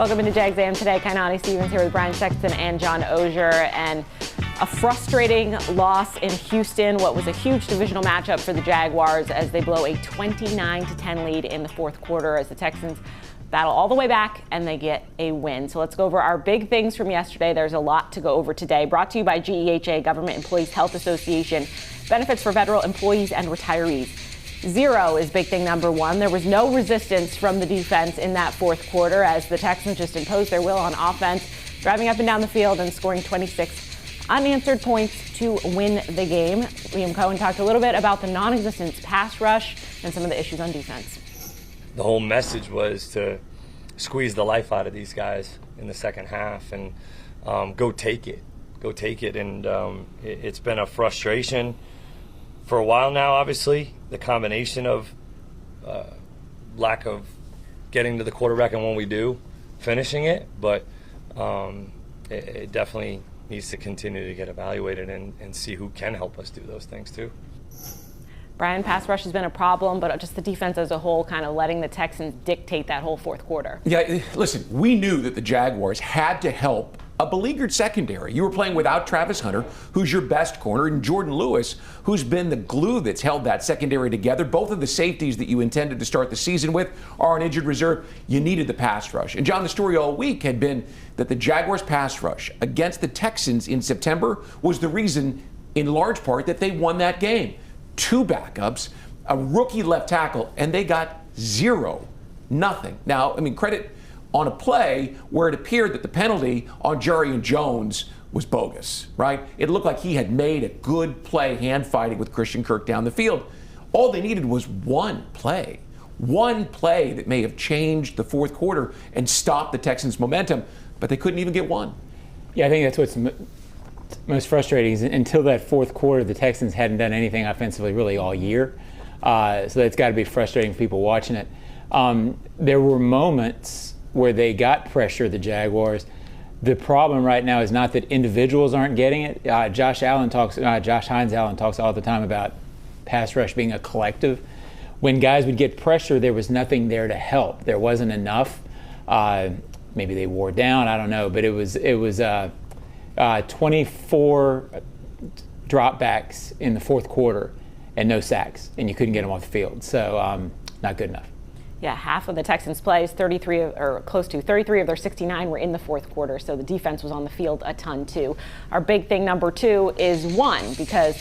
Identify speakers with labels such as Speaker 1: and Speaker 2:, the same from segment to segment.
Speaker 1: Welcome into Jags A.M. today. Kainani Stevens here with Brian Sexton and John Oehser. And a frustrating loss in Houston, what was a huge divisional matchup for the Jaguars as they blow a 29-10 lead in the fourth quarter as the Texans battle all the way back and they get a win. So let's go over our big things from yesterday. There's a lot to go over today. Brought to you by GEHA, Government Employees Health Association. Benefits for federal employees and retirees. 0 is big thing number 1. There was no resistance from the defense in that fourth quarter as the Texans just imposed their will on offense, driving up and down the field and scoring 26 unanswered points to win the game. Liam Cohen talked a little bit about the non-existent pass rush and some of the issues on defense.
Speaker 2: The whole message was to squeeze the life out of these guys in the second half and go take it. And it's been a frustration for a while now, obviously. The combination of lack of getting to the quarterback, and when we do, finishing it. But it definitely needs to continue to get evaluated and see who can help us do those things too.
Speaker 1: Brian, pass rush has been a problem, but just the defense as a whole kind of letting the Texans dictate that whole fourth quarter.
Speaker 3: Yeah, listen, we knew that the Jaguars had to help a beleaguered secondary. You were playing without Travis Hunter, who's your best corner, and Jordan Lewis, who's been the glue that's held that secondary together. Both of the safeties that you intended to start the season with are on injured reserve. You needed the pass rush. And John, the story all week had been that the Jaguars' pass rush against the Texans in September was the reason, in large part, that they won that game. 2 backups, a rookie left tackle, and they got 0, nothing. Now, I mean, credit on a play where it appeared that the penalty on Jarian Jones was bogus, right? It looked like he had made a good play hand fighting with Christian Kirk down the field. All they needed was one play that may have changed the fourth quarter and stopped the Texans' momentum, but they couldn't even get one.
Speaker 4: Yeah, I think that's what's most frustrating is until that fourth quarter, the Texans hadn't done anything offensively really all year. So that's got to be frustrating for people watching it. There were moments where they got pressure, the Jaguars. The problem right now is not that individuals aren't getting it. Josh Hines Allen talks all the time about pass rush being a collective. When guys would get pressure, there was nothing there to help. There wasn't enough. Maybe they wore down, I don't know, but it was 24 dropbacks in the fourth quarter and no sacks, and you couldn't get them off the field. So not good enough.
Speaker 1: Yeah, half of the Texans' plays, 33 of their 69 were in the fourth quarter, so the defense was on the field a ton too. Our big thing number 2 is 1, because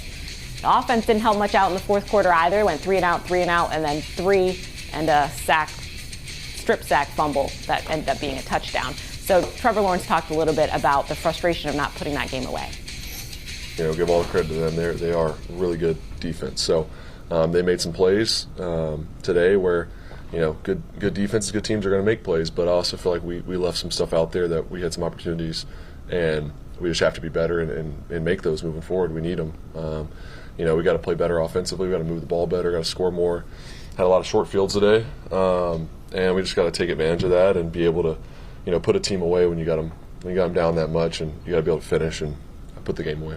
Speaker 1: the offense didn't help much out in the fourth quarter either. Went 3 and out, and then 3 and a strip sack fumble that ended up being a touchdown. So Trevor Lawrence talked a little bit about the frustration of not putting that game away.
Speaker 5: You know, give all the credit to them. They are a really good defense. So they made some plays today where, you know, good defenses, good teams are going to make plays, but I also feel like we left some stuff out there that we had some opportunities, and we just have to be better and make those moving forward. We need them. You know, we got to play better offensively. We got to move the ball better. Got to score more. Had a lot of short fields today, and we just got to take advantage of that and be able to, you know, put a team away when you got them down that much, and you got to be able to finish and put the game away.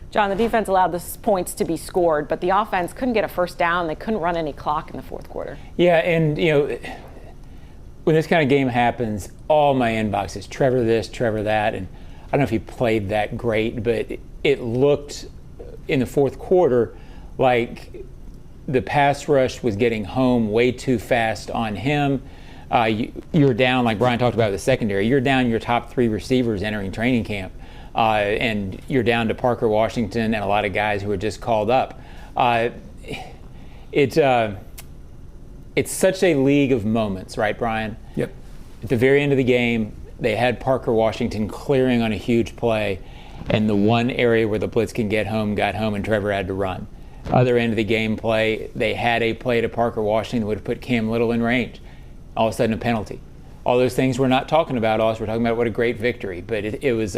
Speaker 1: John, the defense allowed the points to be scored, but the offense couldn't get a first down. They couldn't run any clock in the fourth quarter.
Speaker 4: Yeah, and, you know, when this kind of game happens, all my inbox is Trevor this, Trevor that, and I don't know if he played that great, but it looked in the fourth quarter like the pass rush was getting home way too fast on him. You're down, like Brian talked about with the secondary, you're down your top 3 receivers entering training camp. And you're down to Parker Washington and a lot of guys who were just called up. It's such a league of moments, right, Brian?
Speaker 3: Yep.
Speaker 4: At the very end of the game, they had Parker Washington clearing on a huge play, and the one area where the blitz can got home, and Trevor had to run. Other end of the game play, they had a play to Parker Washington that would have put Cam Little in range. All of a sudden, a penalty. All those things we're not talking about. We're talking about what a great victory, but it was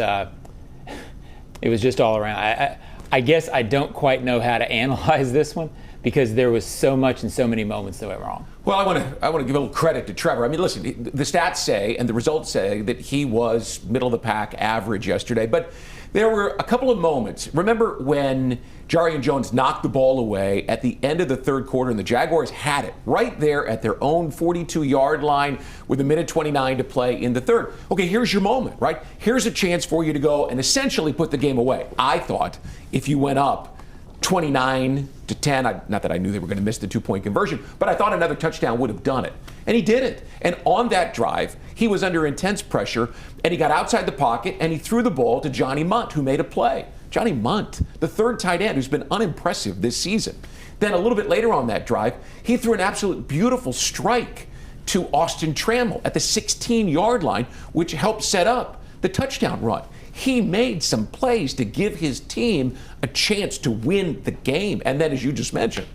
Speaker 4: just all around. I guess I don't quite know how to analyze this one, because there was so much and so many moments that went wrong.
Speaker 3: Well, I want to give a little credit to Trevor. I mean, listen, the stats say and the results say that he was middle of the pack average yesterday, but there were a couple of moments. Remember when Jarian Jones knocked the ball away at the end of the third quarter and the Jaguars had it right there at their own 42-yard line with 1:29 to play in the third. Okay, here's your moment, right? Here's a chance for you to go and essentially put the game away. I thought if you went up 29-10, not that I knew they were going to miss the 2-point conversion, but I thought another touchdown would have done it. And he didn't. And on that drive, he was under intense pressure, and he got outside the pocket, and he threw the ball to Johnny Munt, who made a play. Johnny Munt, the third tight end who's been unimpressive this season. Then a little bit later on that drive, he threw an absolute beautiful strike to Austin Trammell at the 16-yard line, which helped set up the touchdown run. He made some plays to give his team a chance to win the game. And then, as you just mentioned,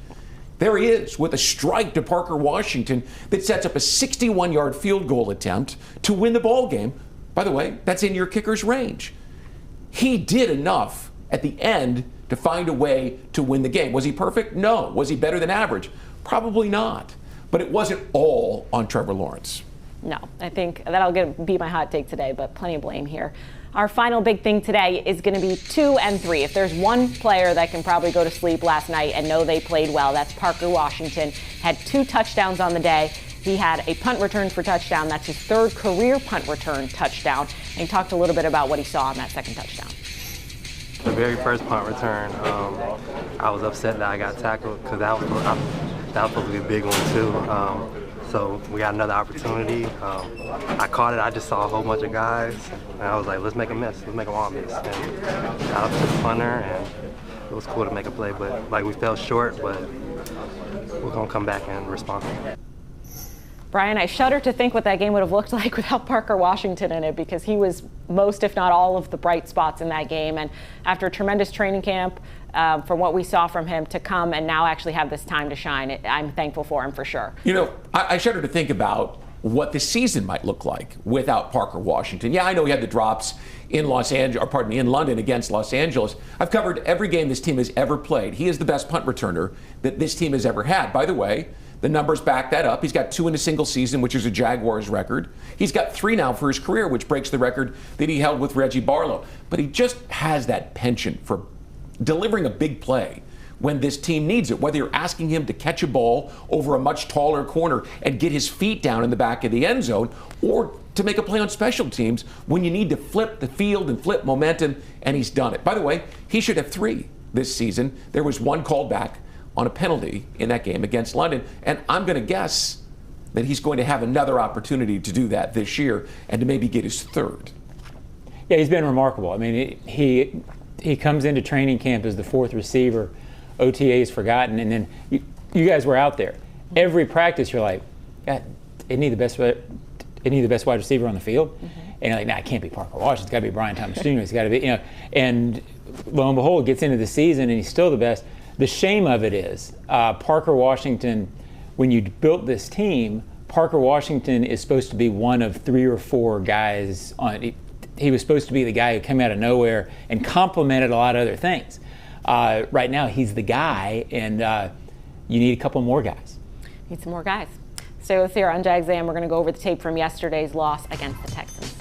Speaker 3: there he is with a strike to Parker Washington that sets up a 61-yard field goal attempt to win the ball game. By the way, that's in your kicker's range. He did enough at the end to find a way to win the game. Was he perfect? No. Was he better than average? Probably not. But it wasn't all on Trevor Lawrence.
Speaker 1: No, I think that'll be my hot take today, but plenty of blame here. Our final big thing today is going to be 2 and 3. If there's one player that can probably go to sleep last night and know they played well, that's Parker Washington. Had 2 touchdowns on the day. He had a punt return for touchdown. That's his 3rd career punt return touchdown. And he talked a little bit about what he saw on that 2nd touchdown.
Speaker 6: The very first punt return, I was upset that I got tackled because that was supposed to be a big one too. So we got another opportunity. I caught it. I just saw a whole bunch of guys, and I was like, let's make a miss. Let's make them all miss. And got up to the punter, and it was cool to make a play. But like we fell short, but we're gonna come back and respond.
Speaker 1: Brian, I shudder to think what that game would have looked like without Parker Washington in it, because he was most, if not all, of the bright spots in that game. And after a tremendous training camp, from what we saw from him, to come and now actually have this time to shine, I'm thankful for him for sure.
Speaker 3: You know, I shudder to think about what the season might look like without Parker Washington. Yeah, I know he had the drops in in London against Los Angeles. I've covered every game this team has ever played. He is the best punt returner that this team has ever had. By the way, the numbers back that up. He's got 2 in a single season, which is a Jaguars record. He's got 3 now for his career, which breaks the record that he held with Reggie Barlow. But he just has that penchant for delivering a big play when this team needs it, whether you're asking him to catch a ball over a much taller corner and get his feet down in the back of the end zone, or to make a play on special teams when you need to flip the field and flip momentum, and he's done it. By the way, he should have 3 this season. There was 1 called back on a penalty in that game against London, and I'm going to guess that he's going to have another opportunity to do that this year and to maybe get his 3rd.
Speaker 4: Yeah, he's been remarkable. I mean, he comes into training camp as the 4th receiver. OTA is forgotten, and then you guys were out there. Every practice, you're like, God, isn't he the best wide receiver on the field? Mm-hmm. And you're like, nah, it can't be Parker Washington. It's got to be Brian Thomas Jr. It's got to be, And lo and behold, gets into the season, and he's still the best. The shame of it is, Parker Washington, when you built this team, Parker Washington is supposed to be one of 3 or 4 guys on it. He was supposed to be the guy who came out of nowhere and complemented a lot of other things. Right now, he's the guy, and you need a couple more guys.
Speaker 1: Need some more guys. Stay with us here on Jags A.M. We're going to go over the tape from yesterday's loss against the Texans.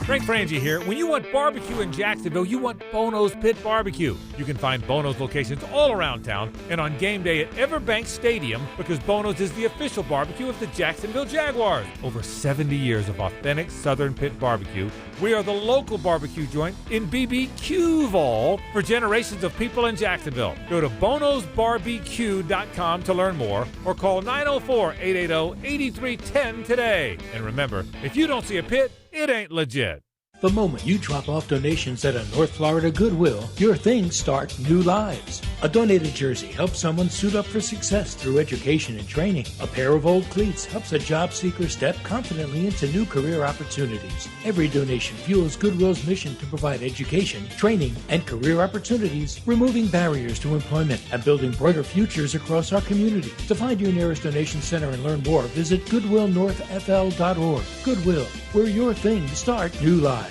Speaker 7: Frank Frangie here. When you want barbecue in Jacksonville, you want Bono's Pit Barbecue. You can find Bono's locations all around town and on game day at Everbank Stadium, because Bono's is the official barbecue of the Jacksonville Jaguars. Over 70 years of authentic Southern Pit Barbecue. We are the local barbecue joint in BBQval for generations of people in Jacksonville. Go to bonosbarbecue.com to learn more, or call 904-880-8310 today. And remember, if you don't see a pit, it ain't legit.
Speaker 8: The moment you drop off donations at a North Florida Goodwill, your things start new lives. A donated jersey helps someone suit up for success through education and training. A pair of old cleats helps a job seeker step confidently into new career opportunities. Every donation fuels Goodwill's mission to provide education, training, and career opportunities, removing barriers to employment and building brighter futures across our community. To find your nearest donation center and learn more, visit goodwillnorthfl.org. Goodwill, where your things start new lives.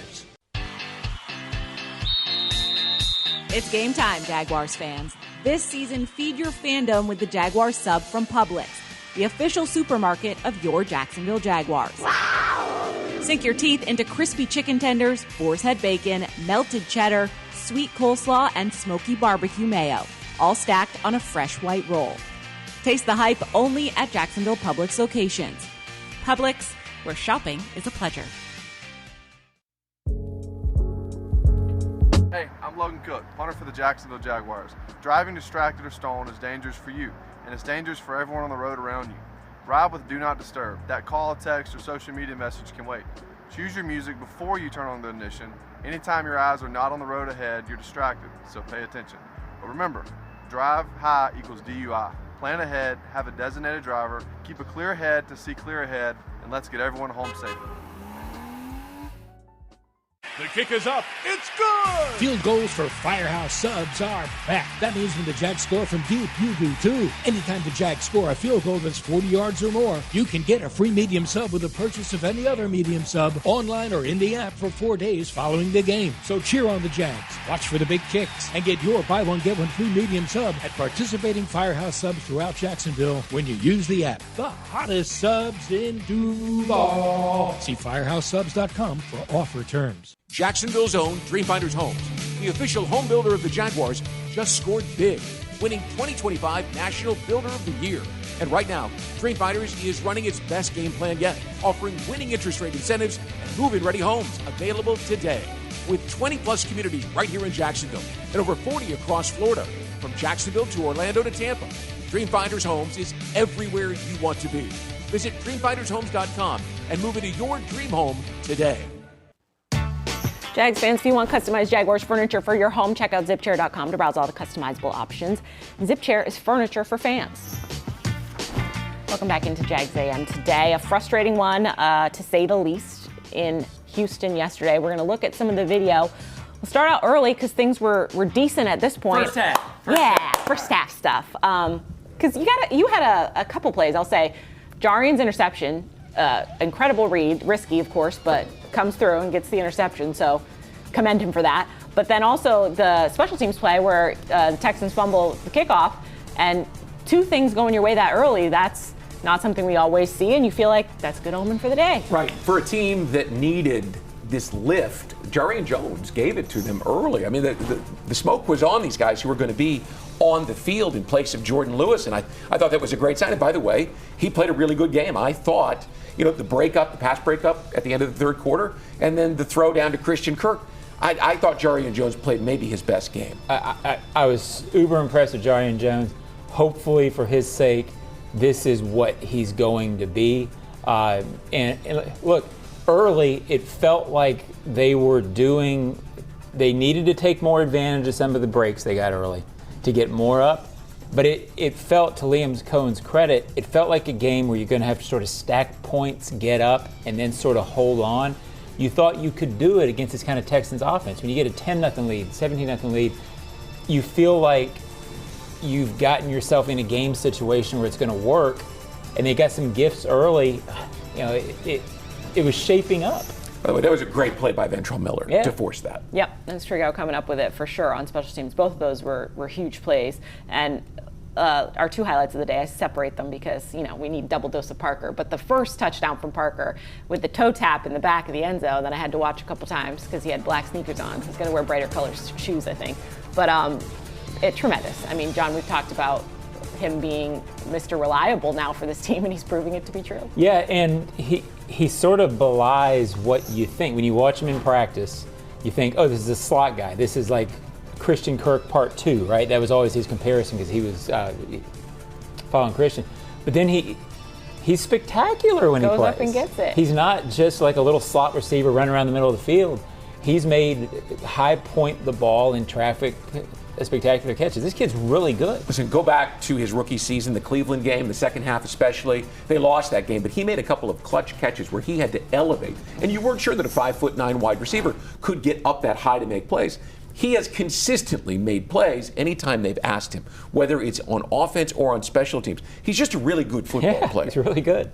Speaker 9: It's game time, Jaguars fans. This season, feed your fandom with the Jaguars sub from Publix, the official supermarket of your Jacksonville Jaguars. Wow! Sink your teeth into crispy chicken tenders, boar's head bacon, melted cheddar, sweet coleslaw, and smoky barbecue mayo, all stacked on a fresh white roll. Taste the hype only at Jacksonville Publix locations. Publix, where shopping is a pleasure.
Speaker 10: Hey, I'm Logan Cook, punter for the Jacksonville Jaguars. Driving distracted or stolen is dangerous for you, and it's dangerous for everyone on the road around you. Ride with Do Not Disturb. That call, text, or social media message can wait. Choose your music before you turn on the ignition. Anytime your eyes are not on the road ahead, you're distracted, so pay attention. But remember, drive high equals DUI. Plan ahead, have a designated driver, keep a clear head to see clear ahead, and let's get everyone home safely.
Speaker 7: The kick is up. It's good!
Speaker 8: Field goals for Firehouse Subs are back. That means when the Jags score from deep, you do too. Anytime the Jags score a field goal that's 40 yards or more, you can get a free medium sub with the purchase of any other medium sub, online or in the app for 4 days following the game. So cheer on the Jags, watch for the big kicks, and get your buy one, get one free medium sub at participating Firehouse Subs throughout Jacksonville when you use the app. The hottest subs in Duval. See firehousesubs.com for offer terms.
Speaker 3: Jacksonville's own Dreamfinders Homes, the official home builder of the Jaguars, just scored big, winning 2025 National Builder of the Year. And right now, Dreamfinders is running its best game plan yet, offering winning interest rate incentives and move-in-ready homes available today. With 20-plus communities right here in Jacksonville and over 40 across Florida, from Jacksonville to Orlando to Tampa, Dreamfinders Homes is everywhere you want to be. Visit dreamfindershomes.com and move into your dream home today.
Speaker 1: Jags fans, if you want customized Jaguars furniture for your home, check out zipchair.com to browse all the customizable options. ZipChair is furniture for fans. Welcome back into Jags A.M. today. A frustrating one, to say the least, in Houston yesterday. We're going to look at some of the video. We'll start out early because things were decent at this point.
Speaker 3: First half.
Speaker 1: First half stuff. Because you had a couple plays, I'll say. Jarian's interception, incredible read, risky, of course, but comes through and gets the interception, so commend him for that. But then also the special teams play where the Texans fumble the kickoff, and two things going your way that early, that's not something we always see, and you feel like that's a good omen for the day.
Speaker 3: Right. For a team that needed this lift, Jarian Jones gave it to them early. I mean, the smoke was on these guys who were going to be on the field in place of Jordan Lewis, and I thought that was a great sign. And by the way, he played a really good game. I thought, the pass breakup at the end of the third quarter, and then the throw down to Christian Kirk. I thought Jarian Jones played maybe his best game.
Speaker 4: I was uber impressed with Jarian Jones. Hopefully, for his sake, this is what he's going to be. And look, early, it felt like they needed to take more advantage of some of the breaks they got early to get more up. But it felt, to Liam Cohen's credit, it felt like a game where you're going to have to sort of stack points, get up, and then sort of hold on. You thought you could do it against this kind of Texans offense. When you get a 10-0 lead, 17-0 lead, you feel like you've gotten yourself in a game situation where it's going to work, and they got some gifts early. It was shaping up.
Speaker 3: By the way, that was a great play by Ventrell Miller to force that.
Speaker 1: Yep, and Strigo coming up with it for sure on special teams. Both of those were huge plays. And our two highlights of the day, I separate them because, we need double dose of Parker. But the first touchdown from Parker with the toe tap in the back of the end zone that I had to watch a couple times because he had black sneakers on. He's going to wear brighter color shoes, I think. But it's tremendous. I mean, John, we've talked about him being Mr. Reliable now for this team, and he's proving it to be true.
Speaker 4: Yeah, and he sort of belies what you think. When you watch him in practice, you think, oh, this is a slot guy. This is like Christian Kirk Part 2, right? That was always his comparison because he was following Christian. But then he's spectacular when he plays.
Speaker 1: Goes up and gets it.
Speaker 4: He's not just like a little slot receiver running around the middle of the field. He's made high point the ball in traffic spectacular catches. This kid's really good.
Speaker 3: Listen, go back to his rookie season, the Cleveland game, the second half especially. They lost that game, but he made a couple of clutch catches where he had to elevate. And you weren't sure that a 5'9" wide receiver could get up that high to make plays. He has consistently made plays anytime they've asked him, whether it's on offense or on special teams. He's just a really good football player.
Speaker 4: He's really good.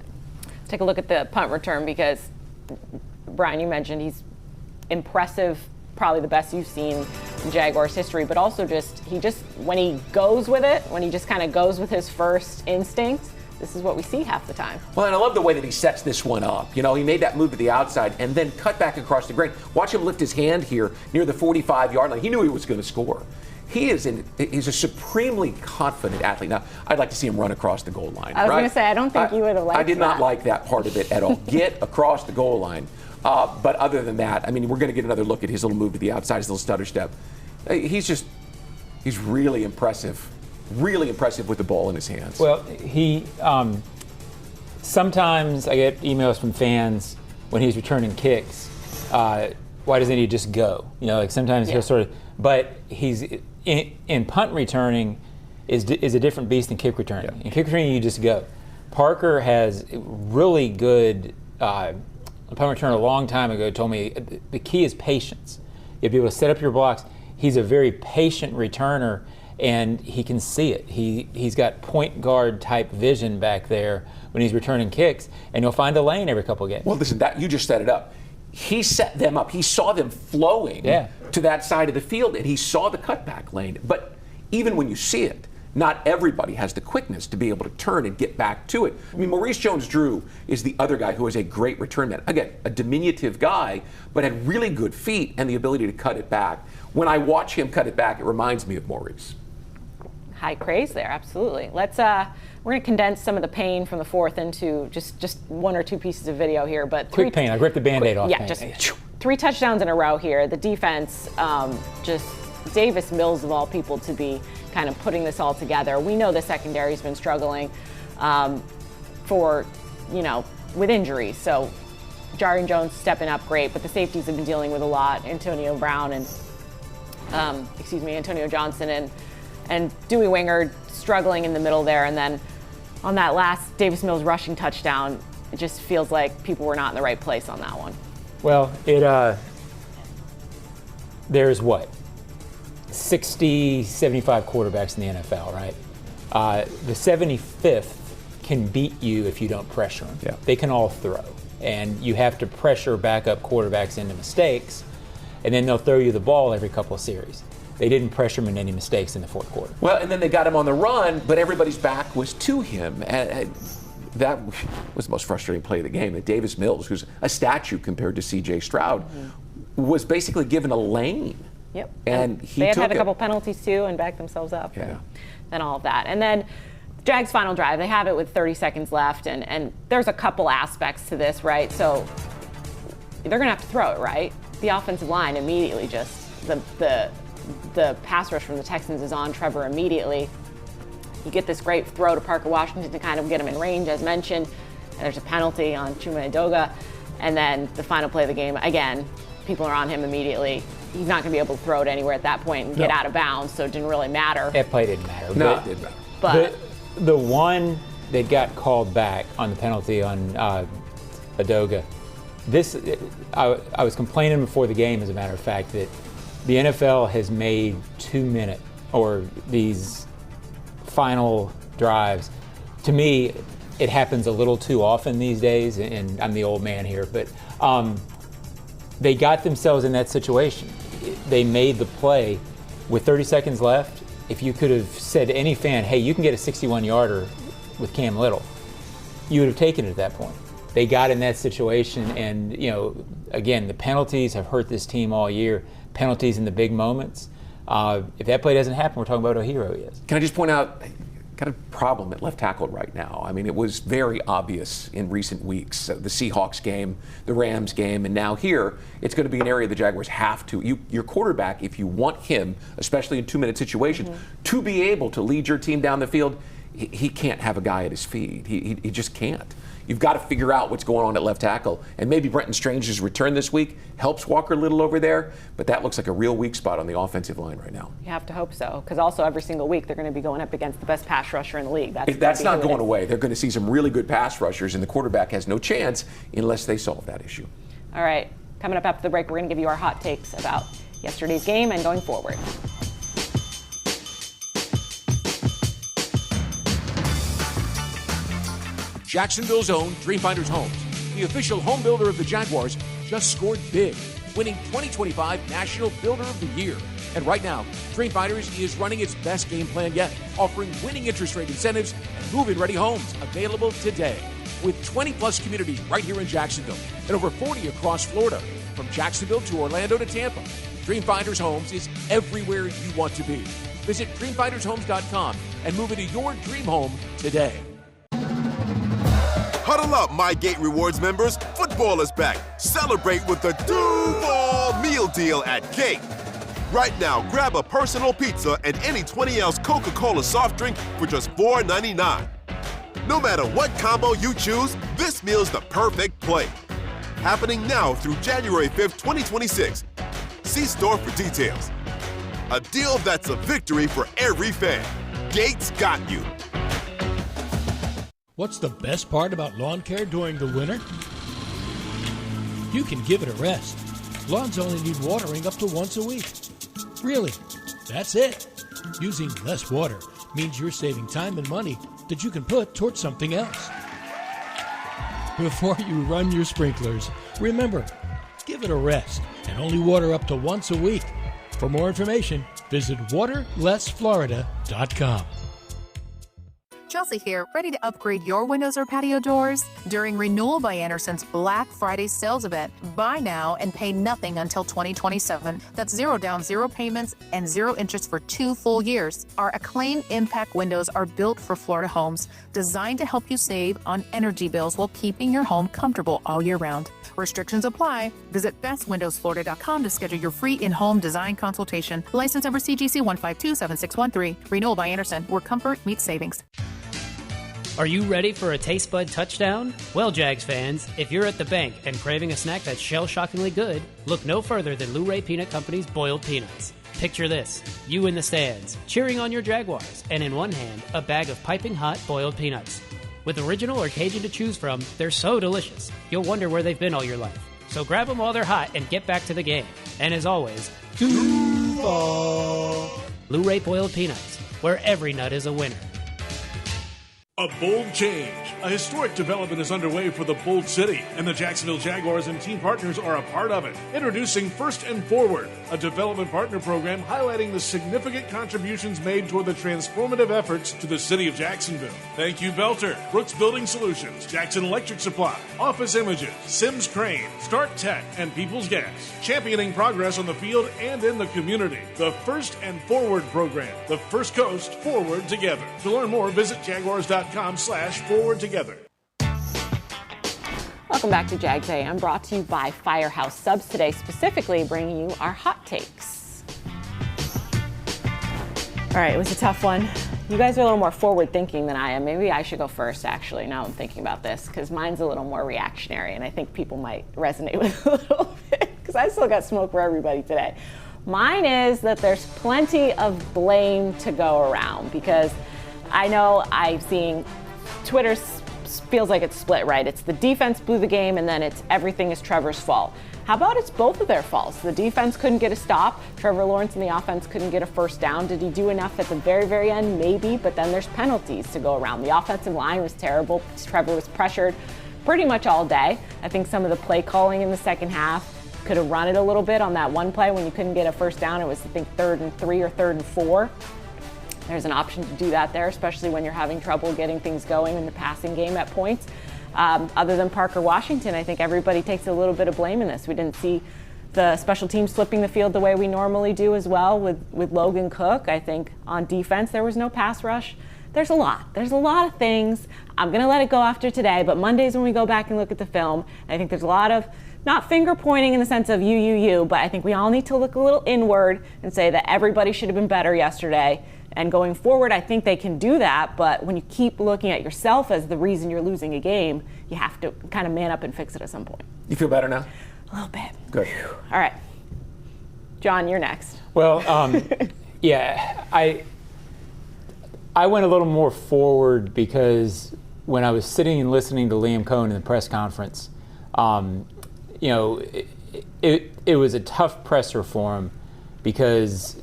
Speaker 1: Take a look at the punt return because, Brian, you mentioned he's impressive, probably the best you've seen in Jaguars history, but also when he goes with it, when he just kind of goes with his first instinct, this is what we see half the time.
Speaker 3: Well, and I love the way that he sets this one up. You know, he made that move to the outside and then cut back across the grain. Watch him lift his hand here near the 45-yard line. He knew he was going to score. He's a supremely confident athlete. Now, I'd like to see him run across the goal line.
Speaker 1: I was going to say, I don't think you would have liked that.
Speaker 3: I did not like that part of it at all. Get across the goal line. But other than that, I mean, we're going to get another look at his little move to the outside, his little stutter step. He's really impressive. Really impressive with the ball in his hands.
Speaker 4: Well, sometimes I get emails from fans when he's returning kicks. Why doesn't he just go? You know, like sometimes he'll sort of, but he's in punt returning is a different beast than kick returning.
Speaker 3: Yeah.
Speaker 4: In kick returning, you just go. Parker has really good. A punt returner a long time ago told me the key is patience. You have to be able to set up your blocks. He's a very patient returner, and he can see it. He's got point guard type vision back there when he's returning kicks, and he'll find a lane every couple of games.
Speaker 3: Well, listen, you just set it up. He set them up. He saw them flowing to that side of the field, and he saw the cutback lane. But even when you see it, not everybody has the quickness to be able to turn and get back to it. I mean, Maurice Jones-Drew is the other guy who is a great return man. Again, a diminutive guy, but had really good feet and the ability to cut it back. When I watch him cut it back, it reminds me of Maurice.
Speaker 1: High praise there, absolutely. We're going to condense some of the pain from the fourth into just one or two pieces of video here. But
Speaker 4: quick pain. I ripped the Band-Aid off.
Speaker 1: Yeah, just 3 touchdowns in a row here. The defense, just Davis Mills of all people to be kind of putting this all together. We know the secondary's been struggling with injuries. So Jarian Jones stepping up great, but the safeties have been dealing with a lot. Antonio Brown and Antonio Johnson and Dewey Wingard struggling in the middle there. And then on that last Davis Mills rushing touchdown, it just feels like people were not in the right place on that one.
Speaker 4: Well, there's 60, 75 quarterbacks in the NFL, right? The 75th can beat you if you don't pressure them.
Speaker 3: Yeah.
Speaker 4: They can all throw. And you have to pressure backup quarterbacks into mistakes, and then they'll throw you the ball every couple of series. They didn't pressure him into any mistakes in the fourth quarter.
Speaker 3: Well, and then they got him on the run, but everybody's back was to him. And that was the most frustrating play of the game. That Davis Mills, who's a statue compared to C.J. Stroud, was basically given a lane.
Speaker 1: Yep.
Speaker 3: And
Speaker 1: they had a couple penalties too and backed themselves up and all of that. And then Jags' final drive, they have it with 30 seconds left, and there's a couple aspects to this, right? So they're going to have to throw it, right? The offensive line immediately the pass rush from the Texans is on Trevor immediately. You get this great throw to Parker Washington to kind of get him in range, as mentioned, and there's a penalty on Chuma Edoga. And then the final play of the game, again, people are on him immediately. He's not going to be able to throw it anywhere at that point and get out of bounds, so it didn't really matter.
Speaker 4: That play didn't matter.
Speaker 3: No, it didn't matter.
Speaker 1: But
Speaker 4: the one that got called back on the penalty on Edoga, I was complaining before the game, as a matter of fact, that the NFL has made 2-minute or these final drives. To me, it happens a little too often these days, and I'm the old man here, but they got themselves in that situation. They made the play with 30 seconds left. If you could have said to any fan, hey, you can get a 61-yarder with Cam Little, you would have taken it at that point. They got in that situation, and again, the penalties have hurt this team all year. Penalties in the big moments. If that play doesn't happen, we're talking about how hero he is.
Speaker 3: Can I just point out kind of problem at left tackle right now? I mean, it was very obvious in recent weeks. The Seahawks game, the Rams game, and now here, it's going to be an area the Jaguars have to. Your quarterback, if you want him, especially in 2-minute situations, to be able to lead your team down the field, he can't have a guy at his feet. He just can't. you've got to figure out what's going on at left tackle. And maybe Brenton Strange's return this week helps Walker Little over there, but that looks like a real weak spot on the offensive line right now.
Speaker 1: You have to hope so, because also every single week they're going to be going up against the best pass rusher in the league.
Speaker 3: That's not going away. They're going to see some really good pass rushers, and the quarterback has no chance unless they solve that issue.
Speaker 1: All right, coming up after the break, we're going to give you our hot takes about yesterday's game and going forward.
Speaker 3: Jacksonville's own Dreamfinders Homes, the official home builder of the Jaguars, just scored big, winning 2025 National Builder of the Year. And right now, Dreamfinders is running its best game plan yet, offering winning interest rate incentives and move-in ready homes available today. With 20-plus communities right here in Jacksonville and over 40 across Florida, from Jacksonville to Orlando to Tampa, Dreamfinders Homes is everywhere you want to be. Visit dreamfindershomes.com and move into your dream home today.
Speaker 11: Huddle up, My Gate Rewards members. Football is back. Celebrate with the Duval Meal Deal at Gate. Right now, grab a personal pizza and any 20-ounce Coca-Cola soft drink for just $4.99. No matter what combo you choose, this meal's the perfect play. Happening now through January 5th, 2026. See store for details. A deal that's a victory for every fan. Gates got you.
Speaker 8: What's the best part about lawn care during the winter? You can give it a rest. Lawns only need watering up to once a week. Really, that's it. Using less water means you're saving time and money that you can put towards something else. Before you run your sprinklers, remember, give it a rest and only water up to once a week. For more information, visit waterlessflorida.com.
Speaker 12: Chelsea here, ready to upgrade your windows or patio doors? During Renewal by Anderson's Black Friday sales event, buy now and pay nothing until 2027. That's 0 down, 0 payments, and 0 interest for 2 full years. Our acclaimed impact windows are built for Florida homes, designed to help you save on energy bills while keeping your home comfortable all year round. Restrictions apply. Visit bestwindowsflorida.com to schedule your free in-home design consultation. License number CGC 1527613. Renewal by Anderson, where comfort meets savings.
Speaker 13: Are you ready for a taste bud touchdown? Well, Jags fans, if you're at the bank and craving a snack that's shell-shockingly good, look no further than Luray Peanut Company's boiled peanuts. Picture this, you in the stands, cheering on your Jaguars, and in one hand, a bag of piping hot boiled peanuts. With original or Cajun to choose from, they're so delicious, you'll wonder where they've been all your life. So grab them while they're hot and get back to the game. And as always, Duval! Luray boiled peanuts, where every nut is a winner.
Speaker 14: A bold change. A historic development is underway for the Bold City, and the Jacksonville Jaguars and team partners are a part of it. Introducing First and Forward, a development partner program highlighting the significant contributions made toward the transformative efforts to the city of Jacksonville. Thank you, Belter, Brooks Building Solutions, Jackson Electric Supply, Office Images, Sims Crane, Start Tech, and People's Gas. Championing progress on the field and in the community. The First and Forward program. The First Coast Forward Together. To learn more, visit jaguars.com/forward together.
Speaker 1: Welcome back to Jags A.M., brought to you by Firehouse Subs today, specifically bringing you our hot takes. All right, it was a tough one. You guys are a little more forward thinking than I am. Maybe I should go first, actually, now I'm thinking about this, because mine's a little more reactionary, and I think people might resonate with it a little bit, because I still got smoke for everybody today. Mine is that there's plenty of blame to go around, because I know I've seen Twitter feels like it's split, right? It's the defense blew the game, and then it's everything is Trevor's fault. How about it's both of their faults? The defense couldn't get a stop. Trevor Lawrence and the offense couldn't get a first down. Did he do enough at the very, very end? Maybe, but then there's penalties to go around. The offensive line was terrible. Trevor was pressured pretty much all day. I think some of the play calling in the second half could have run it a little bit on that one play when you couldn't get a first down. It was, I think, 3rd and 3 or 3rd and 4. There's an option to do that there, especially when you're having trouble getting things going in the passing game at points. Other than Parker Washington, I think everybody takes a little bit of blame in this. We didn't see the special teams flipping the field the way we normally do as well with Logan Cook. I think on defense there was no pass rush. There's a lot of things. I'm going to let it go after today, but Mondays when we go back and look at the film, I think there's a lot of, not finger pointing in the sense of you, but I think we all need to look a little inward and say that everybody should have been better yesterday. And going forward, I think they can do that. But when you keep looking at yourself as the reason you're losing a game, you have to kind of man up and fix it at some point.
Speaker 3: You feel better now?
Speaker 1: A little bit.
Speaker 3: Good.
Speaker 1: All right. John, you're next.
Speaker 4: Well, yeah, I went a little more forward because when I was sitting and listening to Liam Cohen in the press conference, you know, it was a tough presser for him because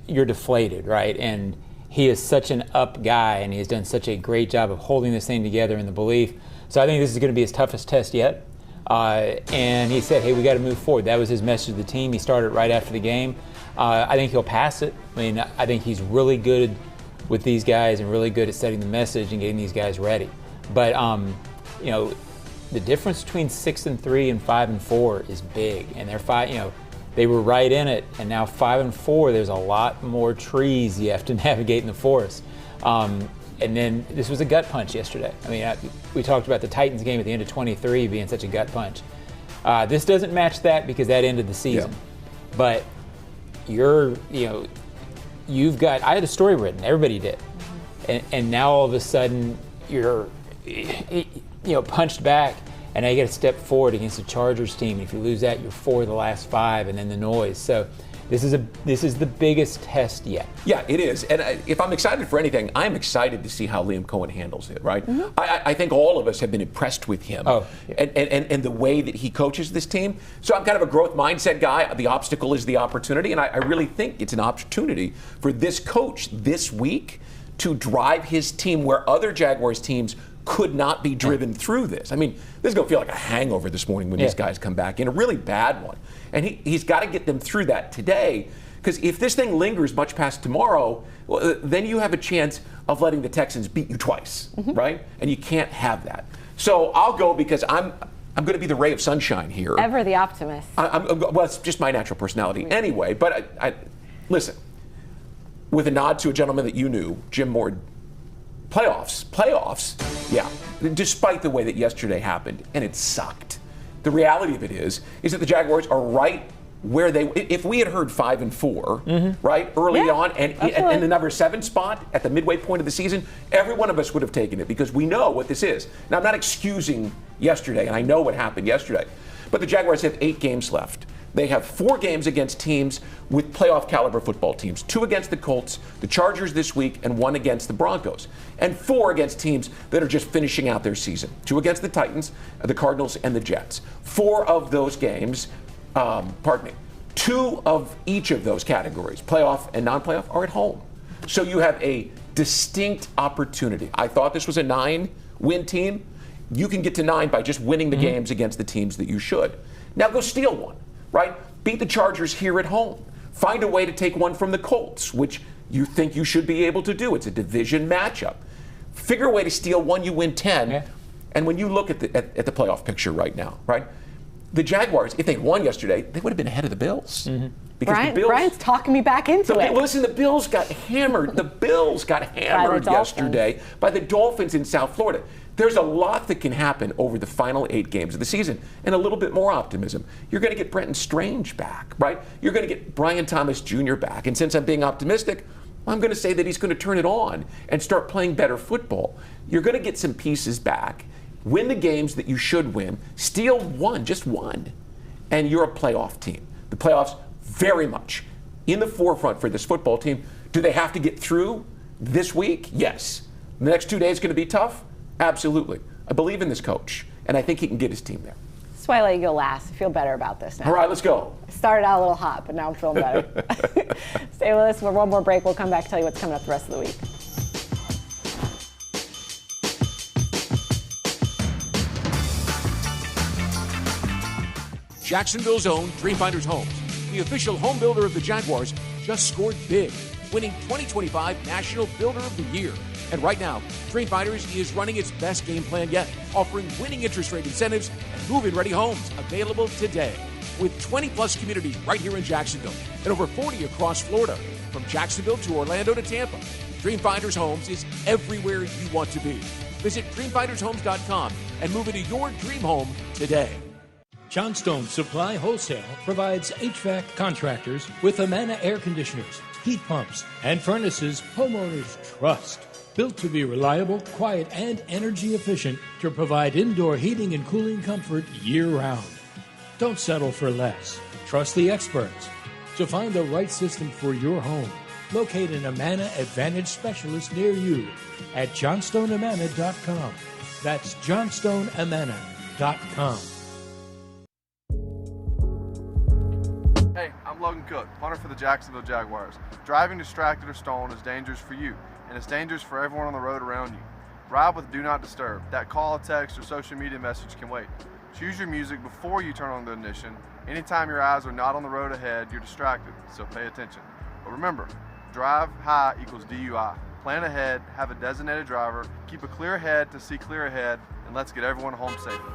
Speaker 4: you're deflated, right? And he is such an up guy, and he has done such a great job of holding this thing together in the belief. So I think this is going to be his toughest test yet. And he said, hey, we got to move forward. That was his message to the team. He started right after the game. I think he'll pass it. I mean, I think he's really good with these guys and really good at setting the message and getting these guys ready. But, you know, the difference between 6-3 and 5-4 is big. And they're you know, they were right in it. And now 5-4, there's a lot more trees you have to navigate in the forest. And then this was a gut punch yesterday. I mean, we talked about the Titans game at the end of 23 being such a gut punch. This doesn't match that because that ended the season. Yeah. But you've got, I had a story written, everybody did. And now all of a sudden you're, punched back, and now you got to step forward against the Chargers team. If you lose that, you're 4 of the last 5, and then the noise. So this is the biggest test yet.
Speaker 3: Yeah, it is. And if I'm excited for anything, I'm excited to see how Liam Cohen handles it, right? Mm-hmm. I think all of us have been impressed with him and the way that he coaches this team. So I'm kind of a growth mindset guy. The obstacle is the opportunity, and I really think it's an opportunity for this coach this week to drive his team where other Jaguars teams could not be driven through this. I mean, this is going to feel like a hangover this morning when these guys come back in, a really bad one. And he's got to get them through that today, because if this thing lingers much past tomorrow, well, then you have a chance of letting the Texans beat you twice, right? And you can't have that. So I'll go because I'm going to be the ray of sunshine here.
Speaker 1: Ever the optimist.
Speaker 3: Well, it's just my natural personality anyway. But I listen, with a nod to a gentleman that you knew, Jim Moore, playoffs, yeah, despite the way that yesterday happened, and it sucked. The reality of it is that the Jaguars are right where if we had heard 5-4, right, early on, and the number 7 spot at the midway point of the season, every one of us would have taken it because we know what this is. Now, I'm not excusing yesterday, and I know what happened yesterday, but the Jaguars have 8 games left. They have 4 games against teams with playoff caliber football teams, 2 against the Colts, the Chargers this week, and 1 against the Broncos, and 4 against teams that are just finishing out their season, 2 against the Titans, the Cardinals, and the Jets. 4 of those games, 2 of each of those categories, playoff and non-playoff, are at home. So you have a distinct opportunity. I thought this was a 9-win team. You can get to 9 by just winning the games against the teams that you should. Now go steal one. Right? Beat the Chargers here at home. Find a way to take one from the Colts, which you think you should be able to do. It's a division matchup. Figure a way to steal one, you win 10. Yeah. And when you look at the playoff picture right now, right? The Jaguars, if they won yesterday, they would have been ahead of the Bills. Mm-hmm. Because
Speaker 1: Brian's talking me back into it.
Speaker 3: Listen, the Bills got hammered. The Bills got hammered yesterday by the Dolphins in South Florida. There's a lot that can happen over the final 8 games of the season, and a little bit more optimism. You're going to get Brenton Strange back, right? You're going to get Brian Thomas Jr. back. And since I'm being optimistic, I'm going to say that he's going to turn it on and start playing better football. You're going to get some pieces back, win the games that you should win, steal one, just one, and you're a playoff team. The playoffs very much in the forefront for this football team. Do they have to get through this week? Yes. The next 2 days going to be tough? Absolutely. I believe in this coach, and I think he can get his team there.
Speaker 1: That's why I let you go last. I feel better about this now.
Speaker 3: All right, let's go.
Speaker 1: I started out a little hot, but now I'm feeling better. Stay with us for one more break. We'll come back and tell you what's coming up the rest of the week.
Speaker 3: Jacksonville's own Dreamfinders Homes, the official home builder of the Jaguars, just scored big, winning 2025 National Builder of the Year. And right now, Dreamfinders is running its best game plan yet, offering winning interest rate incentives and move-in ready homes available today. With 20-plus communities right here in Jacksonville and over 40 across Florida, from Jacksonville to Orlando to Tampa, Dreamfinders Homes is everywhere you want to be. Visit dreamfindershomes.com and move into your dream home today.
Speaker 8: Johnstone Supply Wholesale provides HVAC contractors with Amana air conditioners, heat pumps, and furnaces homeowners trust. Built to be reliable, quiet, and energy efficient to provide indoor heating and cooling comfort year-round. Don't settle for less. Trust the experts. To find the right system for your home, locate an Amana Advantage specialist near you at johnstoneamana.com. That's johnstoneamana.com.
Speaker 10: Hey, I'm Logan Cook, punter for the Jacksonville Jaguars. Driving distracted or stolen is dangerous for you, and it's dangerous for everyone on the road around you. Ride with Do Not Disturb. That call, text, or social media message can wait. Choose your music before you turn on the ignition. Anytime your eyes are not on the road ahead, you're distracted, so pay attention. But remember, drive high equals DUI. Plan ahead, have a designated driver, keep a clear head to see clear ahead, and let's get everyone home safely.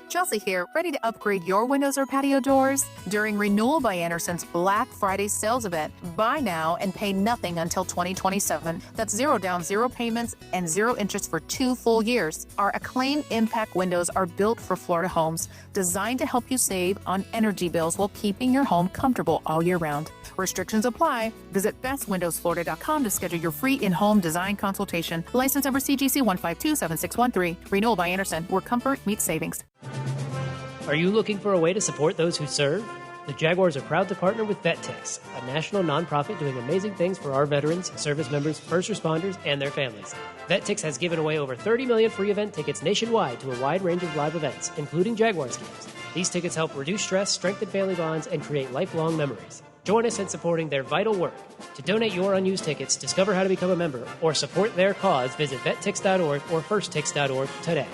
Speaker 12: Chelsea here, ready to upgrade your windows or patio doors? During Renewal by Anderson's Black Friday sales event, buy now and pay nothing until 2027. That's 0 down, 0 payments, and 0 interest for 2 full years. Our Acclaim Impact windows are built for Florida homes, designed to help you save on energy bills while keeping your home comfortable all year round. Restrictions apply. Visit bestwindowsflorida.com to schedule your free in-home design consultation. License number CGC 1527613. Renewal by Anderson, where comfort meets savings.
Speaker 13: Are you looking for a way to support those who serve? The Jaguars are proud to partner with VetTix, a national nonprofit doing amazing things for our veterans, service members, first responders, and their families. VetTix has given away over 30 million free event tickets nationwide to a wide range of live events, including Jaguars games. These tickets help reduce stress, strengthen family bonds, and create lifelong memories. Join us in supporting their vital work. To donate your unused tickets, discover how to become a member, or support their cause, visit vettix.org or firsttix.org today.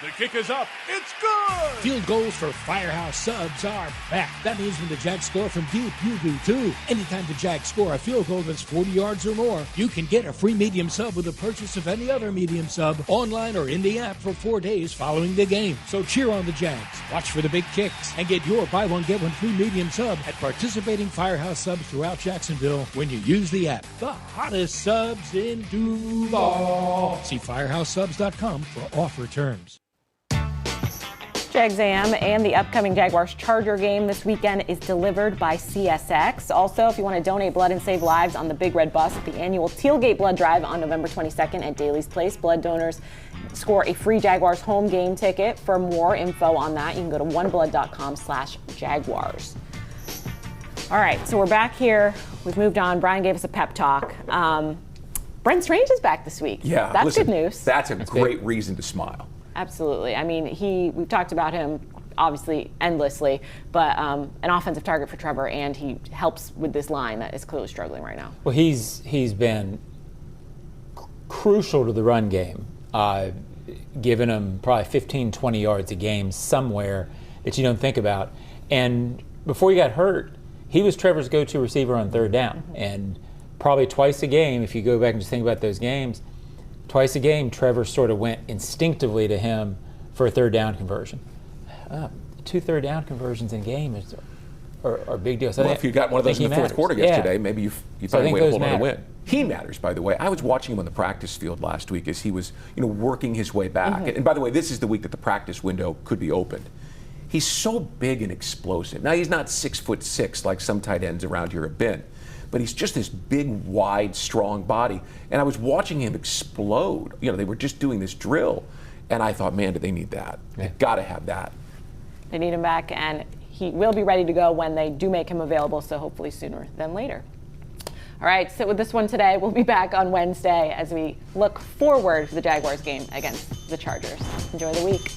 Speaker 14: The kick is up. It's good!
Speaker 8: Field goals for Firehouse Subs are back. That means when the Jags score from deep, you do too. Anytime the Jags score a field goal that's 40 yards or more, you can get a free medium sub with the purchase of any other medium sub, online or in the app for 4 days following the game. So cheer on the Jags, watch for the big kicks, and get your buy one, get one free medium sub at participating Firehouse Subs throughout Jacksonville when you use the app. The hottest subs in Duval. See firehousesubs.com for offer terms.
Speaker 1: Jags A.M. and the upcoming Jaguars-Charger game this weekend is delivered by CSX. Also, if you want to donate blood and save lives on the Big Red Bus at the annual Tailgate Blood Drive on November 22nd at Daly's Place, blood donors score a free Jaguars home game ticket. For more info on that, you can go to oneblood.com/Jaguars. All right, so we're back here. We've moved on. Brian gave us a pep talk. Brent Strange is back this week.
Speaker 3: Yeah,
Speaker 1: that's
Speaker 3: listen,
Speaker 1: good news.
Speaker 3: That's a great reason to smile.
Speaker 1: Absolutely. I mean, we've talked about him obviously endlessly, but an offensive target for Trevor, and he helps with this line that is clearly struggling right now.
Speaker 4: Well, he's been crucial to the run game, giving him probably 15, 20 yards a game somewhere that you don't think about. And before he got hurt, he was Trevor's go-to receiver on third down. Mm-hmm. And probably twice a game, if you go back and just think about those games, twice a game, Trevor sort of went instinctively to him for a third down conversion. 2 third down conversions in a game are a big deal. So
Speaker 3: well, if you got one of those in the fourth quarter yesterday, maybe you find a way to hold on to win. He matters, by the way. I was watching him on the practice field last week as he was, working his way back. Mm-hmm. And by the way, this is the week that the practice window could be opened. He's so big and explosive. Now, he's not 6'6" like some tight ends around here have been. But he's just this big, wide, strong body. And I was watching him explode. They were just doing this drill. And I thought, man, do they need that? Yeah. They've got to have that.
Speaker 1: They need him back, and he will be ready to go when they do make him available, so hopefully sooner than later. All right, sit with this one today. We'll be back on Wednesday as we look forward to the Jaguars game against the Chargers. Enjoy the week.